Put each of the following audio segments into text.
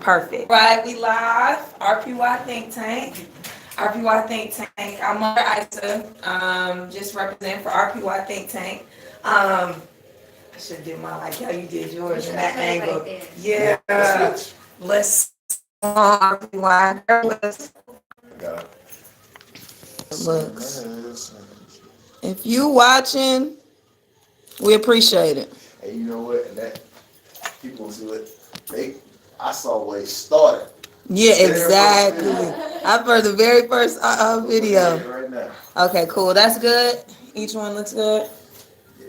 Perfect. Right, we live. RPY Think Tank. RPY Think Tank. I'm Isaâ. Just represent for RPY Think Tank. I should do mine like how you did yours in that angle. Right, yeah. Let's RPY. Looks. If you watching, we appreciate it. And you know what? And that people do it. I saw where it started. Yeah, exactly. I've heard the very first video. Right now. Okay, cool. That's good. Each one looks good.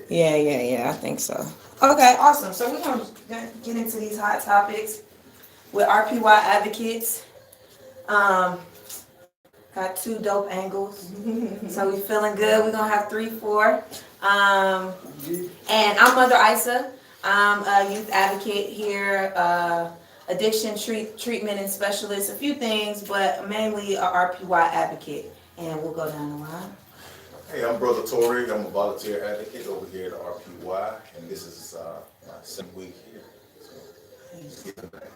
Yeah. I think so. Okay, awesome. So we're gonna get into these hot topics with RPY advocates. Got two dope angles. So we feeling good. We're gonna have 3, 4. And I'm Mother Isaâ. I'm a youth advocate here, addiction treatment and specialist, a few things, but mainly a RPY advocate. And we'll go down the line. Hey, I'm Brother Torrey. I'm a volunteer advocate over here at RPY, and this is my second week here. So just giving back.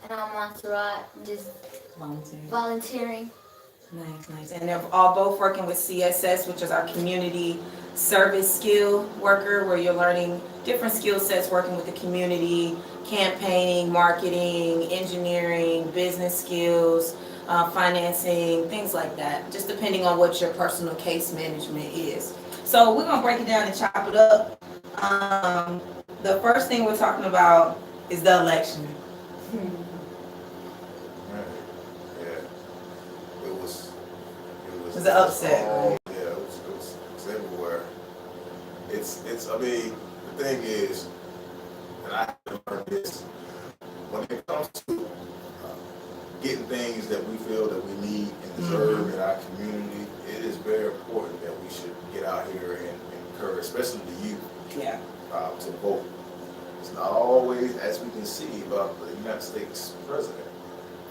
And I'm Montserrat, just volunteering. Nice. And they're all both working with CSS, which is our community service skill worker, where you're learning different skill sets working with the community, campaigning, marketing, engineering, business skills, financing, things like that, just depending on what your personal case management is. So we're going to break it down and chop it up. The first thing we're talking about is the election. It was an upset. Yeah, it was everywhere. I mean, the thing is, and I have learned this, when it comes to getting things that we feel that we need and deserve in our community, it is very important that we should get out here and encourage, especially the youth, to vote. It's not always, as we can see, about the United States president.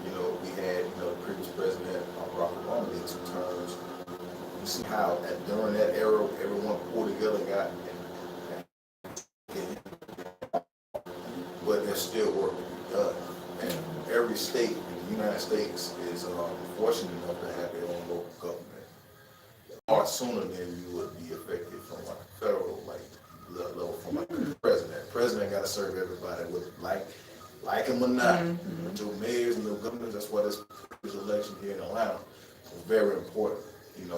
You know, we had, the previous president, Barack Obama, did 2 terms. You see how during that era, everyone pulled together, but there's still work to be done. And every state in the United States is fortunate enough to have their own local government. Far sooner than you would be affected from a federal level, from a president. President got to serve everybody with like them or not. To mayors and the governors, that's why this election here in Atlanta was very important, and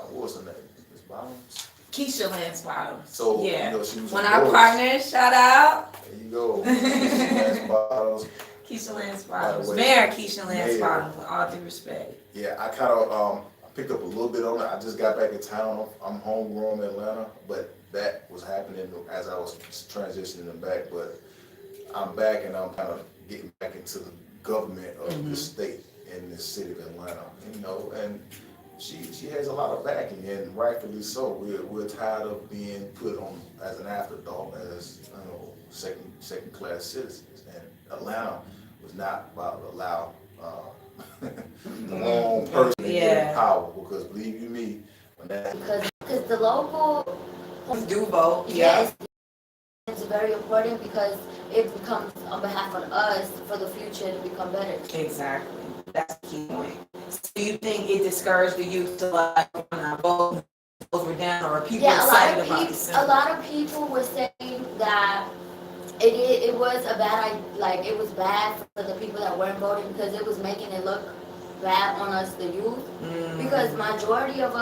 what was her name? Ms. Bottoms? Keisha Lance Bottoms. So, she was one of our partners, shout out. There you go. Keisha Lance Bottoms. Keisha Lance Bottoms. Mayor Keisha Lance Bottoms, with all due respect. Yeah, I kind of picked up a little bit on it. I just got back in town. I'm homegrown in Atlanta, but that was happening as I was transitioning back. But I'm back, and I'm kind of getting back into the government of the state in this city of Atlanta, and she has a lot of backing, and rightfully so. We're tired of being put on as an afterthought, as second class citizens, and Atlanta was not about to allow the wrong person to get in power, because believe you me, when that because the local do vote, it's very important, because it becomes on behalf of us for the future to become better. Exactly, that's the key point. So do you think it discouraged the youth to vote over down, or are people excited about this? A lot of people were saying that it was a bad idea, it was bad for the people that weren't voting, because it was making it look bad on us, the youth, because majority of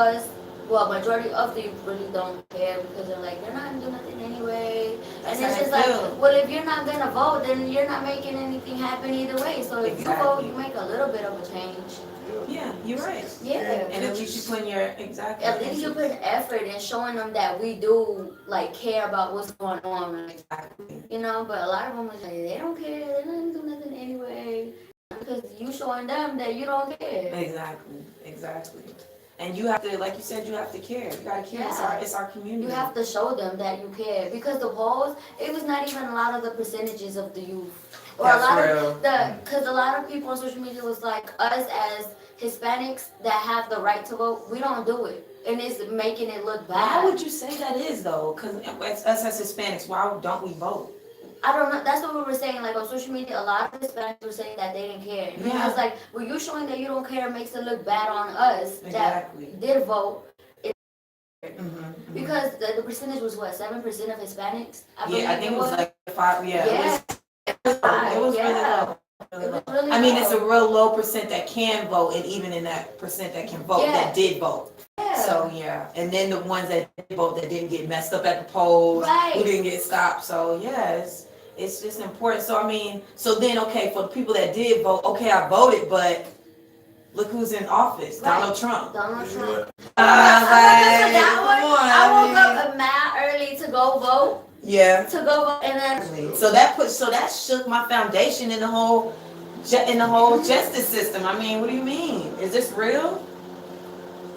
the youth really don't care, because they're like, they're not gonna do nothing anyway. And it's just like, well, if you're not gonna vote, then you're not making anything happen either way. So if you vote, you make a little bit of a change. Yeah, you're right. Yeah. And at least you put at least you put effort in showing them that we do care about what's going on. Exactly. But a lot of them was like, they don't care, they're not gonna do nothing anyway. Because you showing them that you don't care. Exactly. And you have to, like you said, you have to care. You gotta care. It's our community. You have to show them that you care, because the polls, it was not even a lot of the percentages of the youth, or because a lot of people on social media was like, us as Hispanics that have the right to vote, we don't do it, and it's making it look bad. Why would you say that is though? Because us as Hispanics, why don't we vote? I don't know. That's what we were saying. Like on social media, a lot of Hispanics were saying that they didn't care. Yeah. It's like, well, you showing that you don't care makes it look bad on us Exactly. that did vote. Mm-hmm. Because the percentage was what, 7% of Hispanics? I think it was like 5. Yeah. It was really low. It was really I mean, low. it's a real low percent that can vote, and even in that percent that can vote, that did vote. Yeah. So yeah, and then the ones that did vote that didn't get messed up at the polls, who didn't get stopped. So yeah, it's just important. So I mean, so then okay, for the people that did vote, okay, I voted, but look who's in office, Donald Trump. Donald Trump. I woke up mad early to go vote. Yeah. To go vote, and then so that shook my foundation in the whole justice system. I mean, what do you mean? Is this real?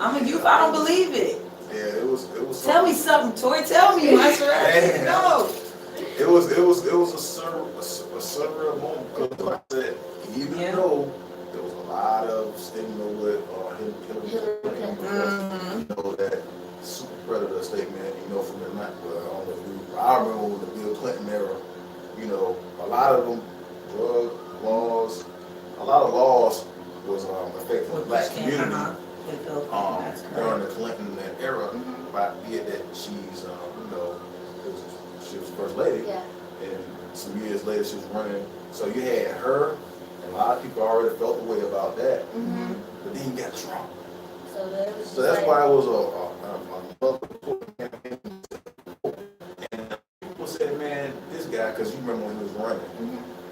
I'm a youth. I don't believe it. Yeah, it was. Tell me something, Tori. Tell me, my friend. No. It was a surreal moment because, like I said, even though there was a lot of stigma with Hillary Clinton, you know that super predator statement, you know, from the night. I remember the Bill Clinton era. You know, a lot of them drug laws, a lot of laws was affecting the black community. During the Clinton era, be it that she's, she was first lady, and some years later she was running. So you had her, and a lot of people already felt the way about that. But then you got Trump. So that's why it was a campaign. And people said, man, this guy, because you remember when he was running,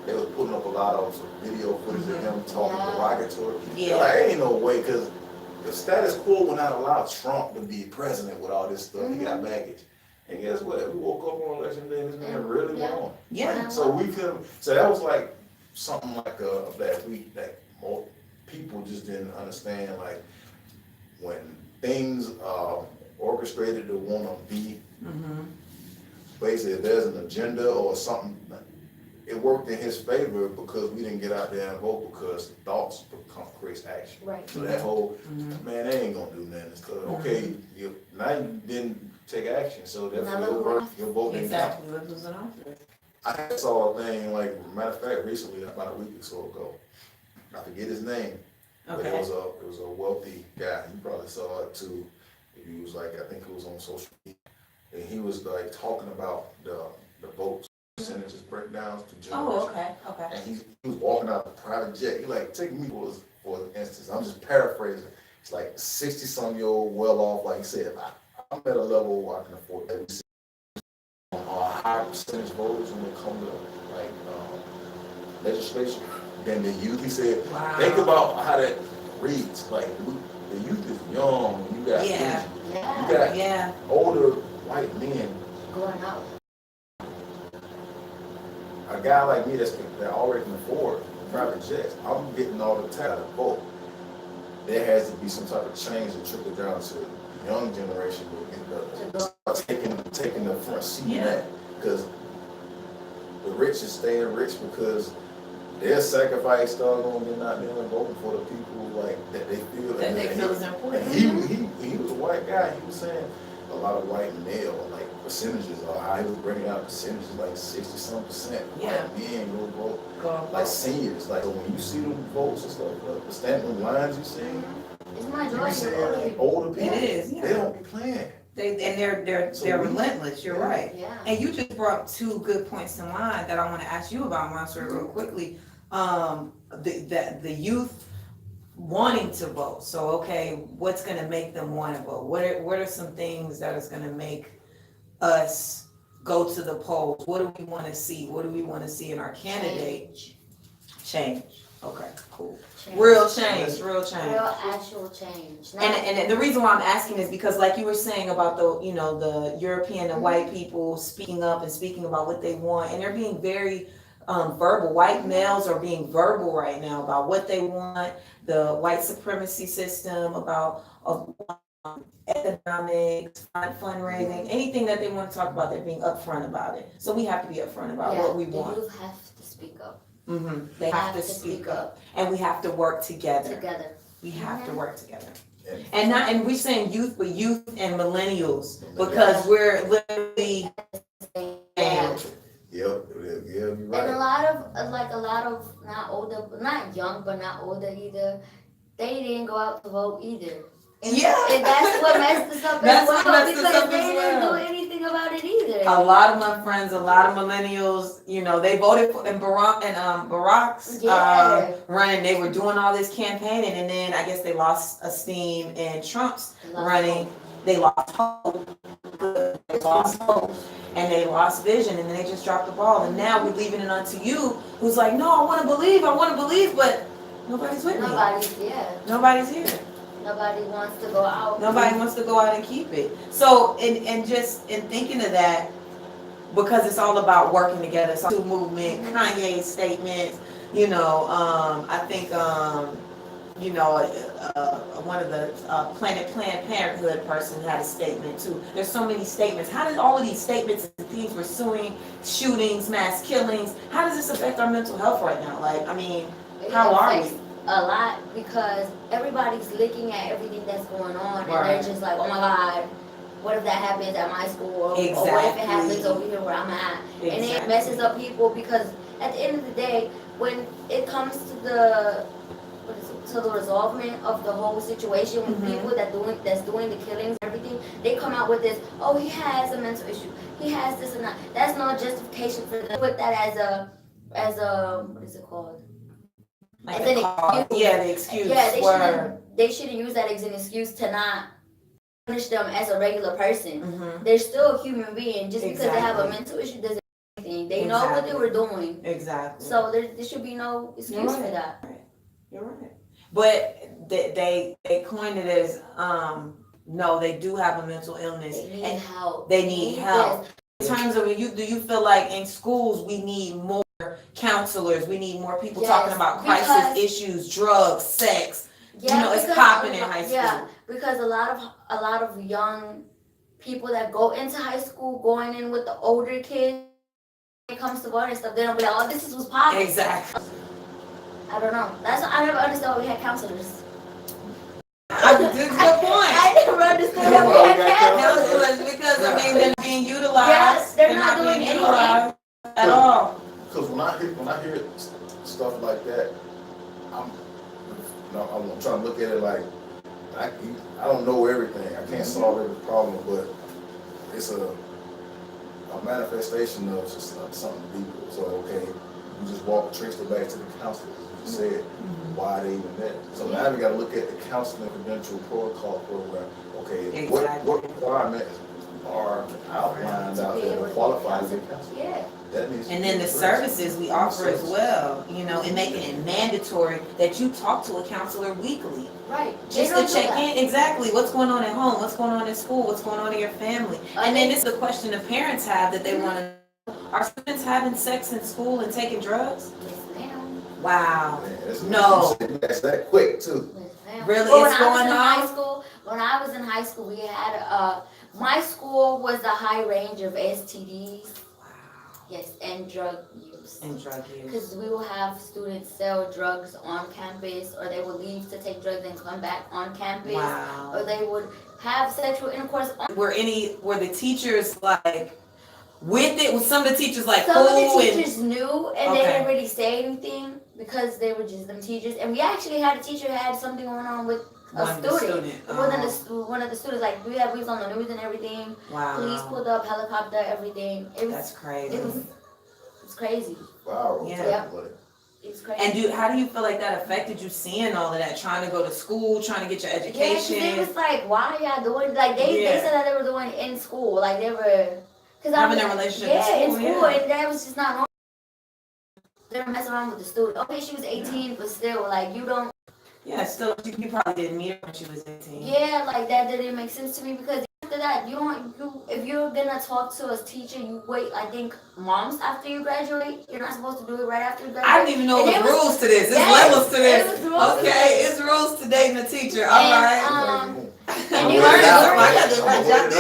they was putting up a lot of video footage of him talking derogatory. Yeah. Like, ain't no way, because the status quo will not allow Trump to be president with all this stuff. He got baggage. And guess what? We woke up on election day and this man really won. Yeah. So so that was like something like that more people just didn't understand, like when things orchestrated to want to be, basically if there's an agenda or something, it worked in his favor because we didn't get out there and vote because thoughts creates action. Right. So that whole, man, they ain't gonna do nothing. So, okay, now you didn't take action, so therefore your vote didn't count. I saw a thing, like, matter of fact, recently, about a week or so ago, I forget his name, but it was a wealthy guy. You probably saw it too. He was like, I think it was on social media, and he was like talking about the votes. Percentages breakdowns to generation. Okay. And he was walking out the private jet. He like, take me for instance, I'm just paraphrasing. It's like 60-some-year-old, well off, like he said, I'm at a level where I can afford that. We see higher percentage voters when it comes to like legislation than the youth. He said, think about how that reads. Like the youth is young. You got you got older white men going out. A guy like me that already can afford private jets, I'm getting all the time to vote. There has to be some type of change that trickle down to the young generation taking the front seat in that. Because the rich is staying rich because they're sacrificed on getting out there and voting for the people like that they feel is important. He was a white guy. He was saying a lot of white male like percentages, or how he was bringing out percentages like 60-some%. White men go vote, like seniors. Like when you see them votes and stuff, the standing lines you see, it's majority older people. It is. They don't be playing. They're relentless. You're right. Yeah. And you just brought two good points to mind that I want to ask you about, Monster, real quickly. The youth wanting to vote. So, okay, what's going to make them want to vote? What are some things that is going to make us go to the polls? What do we want to see? What do we want to see in our candidate? Change. Okay, cool. Real change. Real actual change. And the reason why I'm asking is because, like you were saying about the European and white people speaking up and speaking about what they want, and they're being very verbal. White males are being verbal right now about what they want, the white supremacy system, about economics, fundraising, anything that they want to talk about, they're being upfront about it. So we have to be upfront about what we want. The youth have to speak up. They have to speak up, and we have to work together. We have to work together. And we're saying youth, but youth and millennials, because we're literally Yep. you're right. And a lot of not older, not young, but not older either. They didn't go out to vote either. And that's what messed us up as well, because they didn't do anything about it either. A lot of my friends, a lot of millennials, you know, they voted for Barack's running. They were doing all this campaigning, and then I guess they lost esteem in Trump's running. They lost hope. They lost hope. And they lost vision, and then they just dropped the ball. And now we're leaving it unto you, who's like, no, I want to believe, but nobody's with me. Nobody's here. Nobody wants to go out. Nobody wants to go out and keep it. So, and just in thinking of that, because it's all about working together. So, movement, Kanye's statements, you know, I think, you know, one of the Planned Parenthood person had a statement too. There's so many statements. How did all of these statements and things pursuing shootings, mass killings, how does this affect our mental health right now? Like, I mean, how are we? A lot, because everybody's looking at everything that's going on, and they're just like, oh my God, what if that happens at my school, or what if it happens over here where I'm at? And it messes up people, because at the end of the day, when it comes to the resolvement of the whole situation with people that's doing the killings and everything, they come out with this, oh, he has a mental issue, he has this and that. That's no justification for them to put that as a what is it called? Like as an excuse. The excuse. Yeah, they shouldn't use that as an excuse to not punish them as a regular person. They're still a human being. Just because they have a mental issue doesn't mean anything. They know what they were doing. Exactly. So there should be no excuse for that. You're right. But they coined it as no, they do have a mental illness. They need help. They need help. In terms of do you feel like in schools we need more counselors, we need more people talking about crisis issues, drugs, sex? You know, it's popping in high school. Yeah, because a lot of young people that go into high school, going in with the older kids, when it comes to voting and stuff, they don't be like, oh, this was popping. Exactly. I don't know. I never understood why we had counselors. That's a good point. I never understood why we had counselors, because I mean they're being utilized. Yes, they're not doing anything at all. Because when I hear stuff like that, I'm trying to look at it like I don't know everything. I can't solve every problem, but it's a manifestation of just something deeper. So okay, you just trace it back to the counselors. You just said why they even met. So now we got to look at the counseling credential protocol program. Okay, what requirements are outlined out there to qualify as a counselor? Yeah. And then the services we offer as well, you know, and making it mandatory that you talk to a counselor weekly. Right. Just to check in exactly what's going on at home, what's going on in school, what's going on in your family. And then this is a question the parents have that they want to know. Are students having sex in school and taking drugs? Yes, ma'am. Wow. No. That's that quick too. Yes, really? Well, it's going on? When I was in high school, we had my school was a high range of STDs. Yes, and drug use. Because we will have students sell drugs on campus, or they will leave to take drugs and come back on campus. Wow. Or they would have sexual intercourse. Were the teachers like with it? Was some of the teachers like some of the teachers knew, and they didn't really say anything because they were just them teachers. And we actually had a teacher who had something going on with a student. One of the students, like we was on the news and everything. Wow. Police pulled up, helicopter, everything. That's crazy. It was crazy. Wow. Yeah. It's crazy. And how do you feel like that affected you seeing all of that, trying to go to school, trying to get your education? Yeah, it was like, why are y'all doing? Like they said that they were doing it in school, like they were having a relationship. In school, and that was just not normal. They're messing around with the student. Okay, she was 18, but still, like you don't. Yeah, still, you probably didn't meet her when she was 18. Yeah, like that didn't make sense to me, because after that, if you're gonna talk to a teacher, you wait, I think, months after you graduate. You're not supposed to do it right after you graduate. I didn't even know there was rules to this. There's levels to this. It's rules to dating a teacher. All right. And you learn. I got to jot this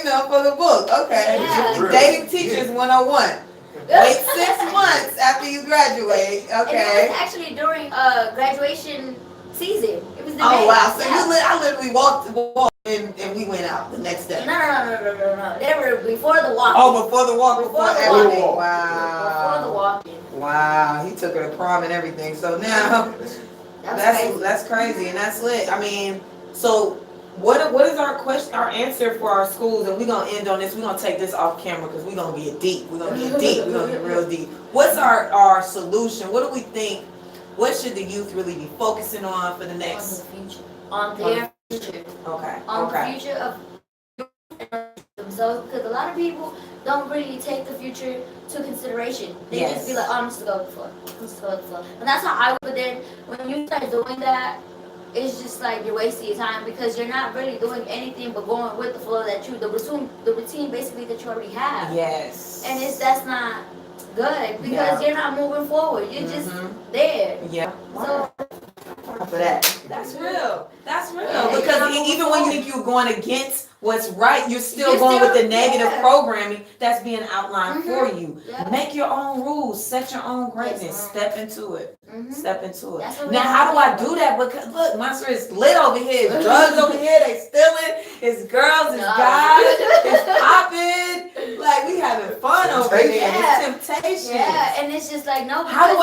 down for the book. Okay. Yeah. Dating teachers 101. Wait 6 months after you graduate. Okay. And it was actually during graduation season. It was the day. Wow. So I literally walked and we went out the next day. No. They were before the walk. Oh, before the walk, before everything. walk. Wow. Before the walk-in. Wow, he took her to prom and everything. So now that's crazy and that's lit. I mean, so what is our question, our answer for our schools? And we're gonna end on this. We're gonna take this off camera because we're gonna get deep. We're gonna get real deep. What's our solution? What do we think? What should the youth really be focusing on for the next? On their future. Okay. On the future of themselves, because a lot of people don't really take the future to consideration. They just be like, oh, I'm just going with the flow. And that's how I would. But then when you start doing that, it's just like you're wasting your time because you're not really doing anything but going with the flow that the routine basically that you already have. Yes. And that's not good because you're not moving forward. You're just there. Yeah. So for that. That's real. That's real. Because even when you think you're going against what's right, you're still going with the negative programming that's being outlined for you. Yeah. Make your own rules. Set your own greatness. Step into it. Step into it. Now, how do I do that? Because look, Monster is lit over here. His drugs over here. They stealing. His girls, his guys, it's popping. Like we having fun over here. It's temptation. Yeah, and it's just like no. How do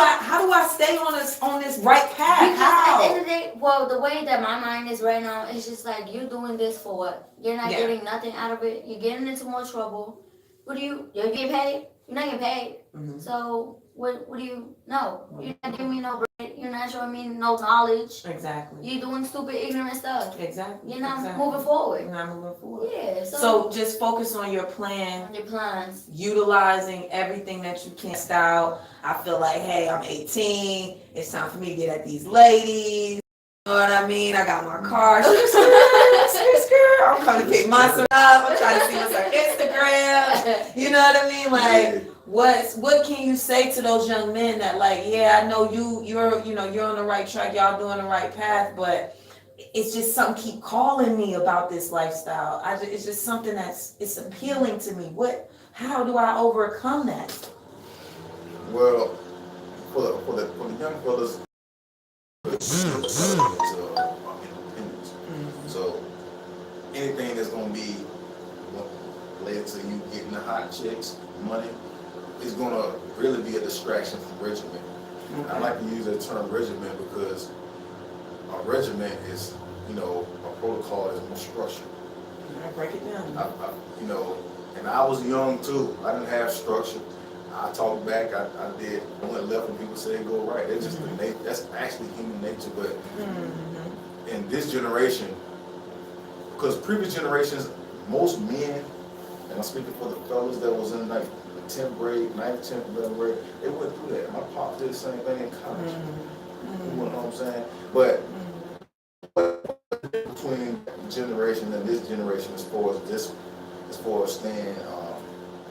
I stay on this right path? Because how? At the end of the day, well, the way that my mind is right now, it's just like you're doing this for what? You're not getting nothing out of it. You're getting into more trouble. You're getting paid? You're not getting paid. So what do you know? You're not giving me no bread. You're not showing me no knowledge. Exactly. You're doing stupid, ignorant stuff. Exactly. You're not moving forward. You're not moving forward. Yeah. So just focus on your plan. On your plans. Utilizing everything that you can out. I feel like, hey, I'm 18. It's time for me to get at these ladies. You know what I mean? I got my car. I'm coming to pick Monster up. I'm trying to see what's her Instagram. You know what I mean? Like, what can you say to those young men that like, yeah, I know you're on the right track, y'all doing the right path, but it's just something keep calling me about this lifestyle. It's just something it's appealing to me. How do I overcome that? Well, for the young fellas, independence. So anything that's gonna be related to you getting the hot chicks, money, is gonna really be a distraction from regiment. Okay. I like to use that term regiment because a regiment is, a protocol is more structured. I break it down. And I was young too. I didn't have structure. I talked back. I went left when people say go right. That's just that's actually human nature. But in this generation, because previous generations, most men, and I'm speaking for the fellas that was in like 10th grade, 9th, 10th, 11th grade, they went through that. My pop did the same thing in college. You know what I'm saying? But between generation and this generation, as far as staying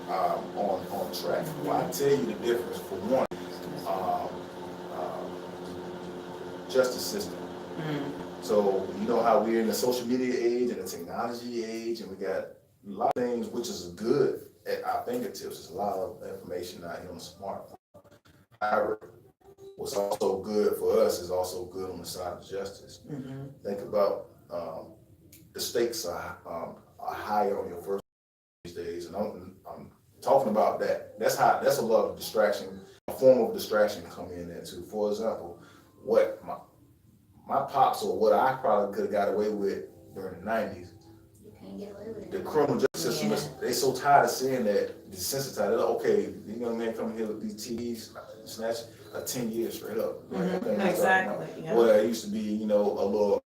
on track. Well, I tell you the difference. For one, justice system. So you know how we're in the social media age and the technology age, and we got a lot of things which is good at our fingertips. There's a lot of information out here on the smartphone. However, what's also good for us is also good on the side of justice. Think about the stakes are higher on your first these days, and I'm talking about that. That's a lot of distraction, a form of distraction come in there too. For example, what my pops or what I probably could have got away with during the 90s. You can't get away with it. The criminal justice system, they so tired of seeing that, desensitized. They're like, okay, the young man coming here with these TVs, snatch a 10 years straight up. Exactly. Well, it used to be, a little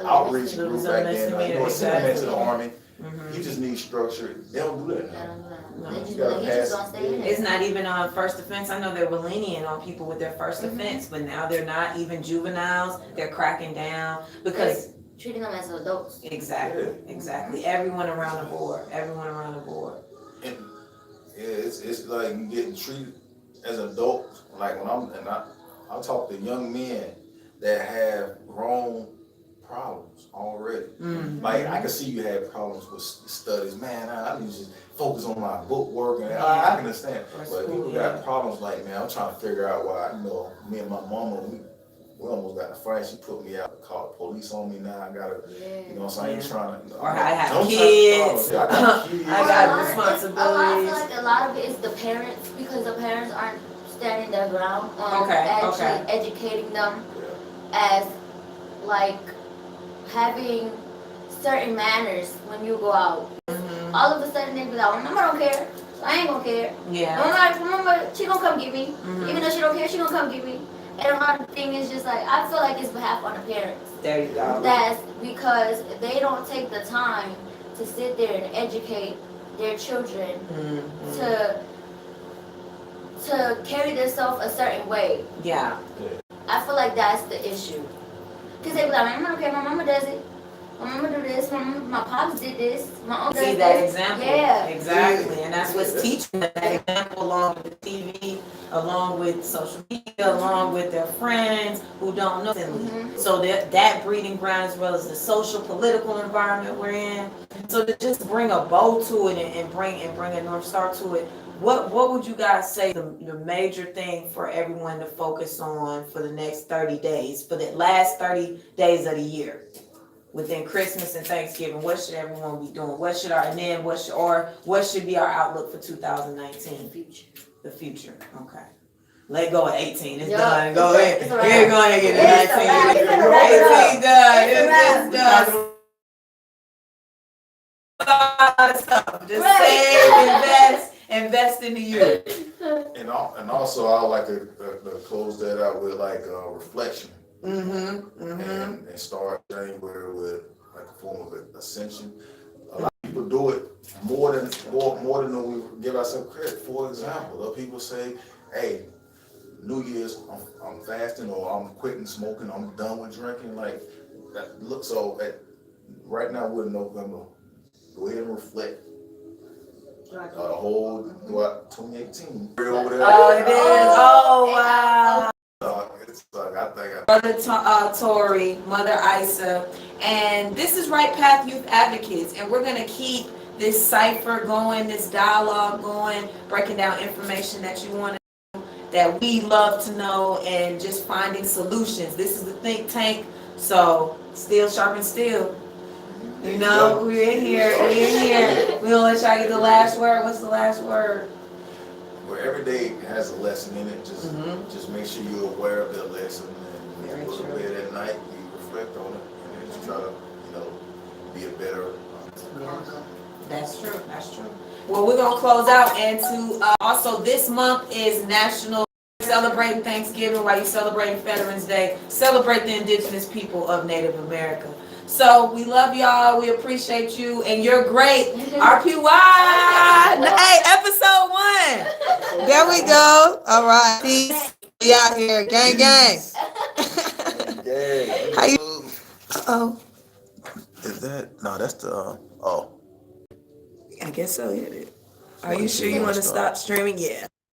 outreach group back then. Send them into the army. You just need structure. They don't do that now. It's not even on first offense. I know they were lenient on people with their first offense, but now they're not even juveniles. They're cracking down because treating them as adults. Exactly. Everyone around the board. And it's like you getting treated as adults. Like when I talk to young men that have grown problems already. Like I can see you had problems with studies. Man, I need to just focus on my book work, and I can understand. But people got problems like, man, I'm trying to figure out why, me and my mama, we almost got in a fight. She put me out, called the police on me. Now I gotta, you know what I'm saying? Yeah. Trying to, Or I have don't kids. I got kids. I got responsibilities. I feel like a lot of it is the parents, because the parents aren't standing their ground on actually educating them as like having certain manners when you go out. All of a sudden they be like, "Mama don't care, so I ain't gonna care." Yeah. Mama, she gonna come get me, even though she don't care, she gonna come get me. And another thing is just like, I feel like it's behalf on the parents. There you go. That's because they don't take the time to sit there and educate their children to carry themselves a certain way. Yeah. I feel like that's the issue. Because they be like, "Mama don't care, my mama does it. My mama do this, my pops did this, my uncle See does that this." example? Yeah. Exactly. And that's what's teaching them that example, along with the TV, along with social media, along with their friends who don't know. So that breeding ground, as well as the social political environment we're in. So to just bring a bow to it and bring a North Star to it, what would you guys say the major thing for everyone to focus on for the next 30 days, for the last 30 days of the year? Within Christmas and Thanksgiving, what should everyone be doing? What should be our outlook for 2019? The future. Okay. Let go of 18. It's done. Go ahead. Here, go ahead and get the 19. 18 done. It's done. A lot of stuff. Just save, invest in the youth. And also, I like to close that out with like reflection. And start January with like a form of ascension. A lot of people do it more than we give ourselves credit. For example, other people say, "Hey, New Year's, I'm fasting, or I'm quitting smoking, I'm done with drinking." Like that. Look, so right now we're in November. Go ahead and reflect. The whole 2018. Over there. Oh, it is. Oh, wow. It's like, I think Brother Tori, Mother Isaâ, and this is Right Path Youth Advocates, and we're going to keep this cipher going, this dialogue going, breaking down information that you want to know, that we love to know, and just finding solutions. This is the think tank, so steel sharpens steel. You know, we're in here. We don't let y'all get the last word. What's the last word? Well, every day has a lesson in it. Just make sure you're aware of that lesson, and when you go to bed at night, you reflect on it, and then you try to, be a better. That's true. Well, we're gonna close out, and to also this month is National Celebrating Thanksgiving while you're celebrating Veterans Day. Celebrate the indigenous people of Native America. So we love y'all. We appreciate you, and you're great. RPY. Hey, episode 1. There we go. All right. Peace. We out here. Gang, gang. Yeah. How you? Uh-oh. Is that? No, that's the. Oh. I guess so. Are you sure you want to stop streaming? Yeah.